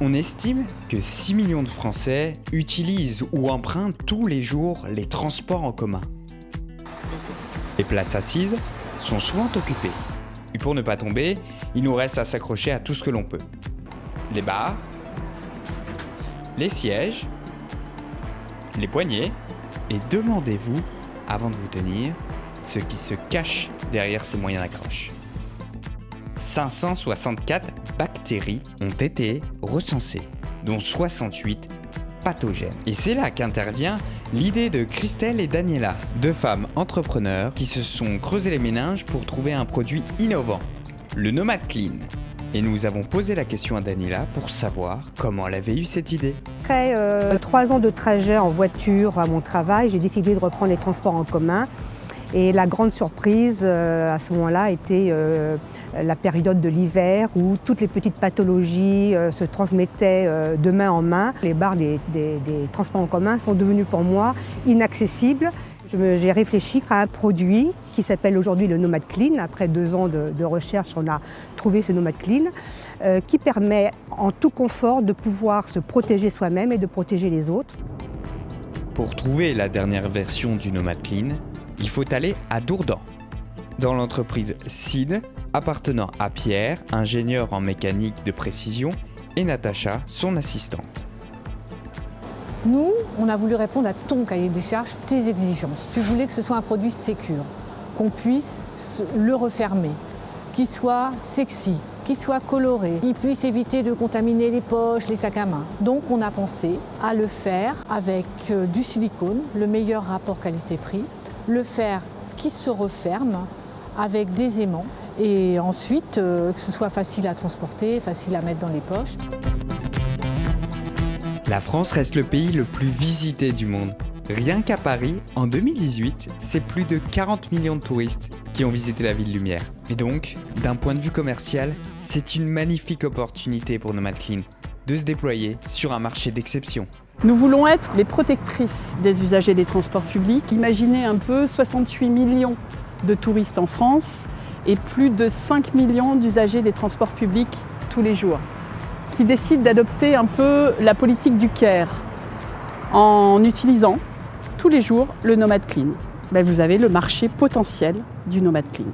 On estime que 6 millions de Français utilisent ou empruntent tous les jours les transports en commun. Les places assises sont souvent occupées. Et pour ne pas tomber, il nous reste à s'accrocher à tout ce que l'on peut. Les barres, les sièges, les poignées, et demandez-vous, avant de vous tenir, ce qui se cache derrière ces moyens d'accroche. 564 bactéries ont été recensées, dont 68 pathogènes. Et c'est là qu'intervient l'idée de Christelle et Daniela, deux femmes entrepreneurs qui se sont creusées les méninges pour trouver un produit innovant, le Nomad Clean. Et nous avons posé la question à Daniela pour savoir comment elle avait eu cette idée. Après 3 ans de trajet en voiture à mon travail, j'ai décidé de reprendre les transports en commun. Et la grande surprise à ce moment-là était la période de l'hiver où toutes les petites pathologies se transmettaient de main en main. Les barres des transports en commun sont devenues pour moi inaccessibles. J'ai réfléchi à un produit qui s'appelle aujourd'hui le Nomad Clean. Après 2 ans de recherche, on a trouvé ce Nomad Clean qui permet en tout confort de pouvoir se protéger soi-même et de protéger les autres. Pour trouver la dernière version du Nomad Clean, il faut aller à Dourdan, dans l'entreprise SID, appartenant à Pierre, ingénieur en mécanique de précision, et Natacha, son assistante. Nous, on a voulu répondre à ton cahier des charges, tes exigences. Tu voulais que ce soit un produit sécure, qu'on puisse le refermer, qu'il soit sexy, qu'il soit coloré, qu'il puisse éviter de contaminer les poches, les sacs à main. Donc on a pensé à le faire avec du silicone, le meilleur rapport qualité-prix, le faire qui se referme avec des aimants et ensuite que ce soit facile à transporter, facile à mettre dans les poches. La France reste le pays le plus visité du monde. Rien qu'à Paris, en 2018, c'est plus de 40 millions de touristes qui ont visité la ville lumière. Et donc, d'un point de vue commercial, c'est une magnifique opportunité pour Nomad Clean de se déployer sur un marché d'exception. Nous voulons être les protectrices des usagers des transports publics. Imaginez un peu 68 millions de touristes en France et plus de 5 millions d'usagers des transports publics tous les jours, qui décident d'adopter un peu la politique du CARE en utilisant tous les jours le Nomad Clean. Vous avez le marché potentiel du Nomad Clean.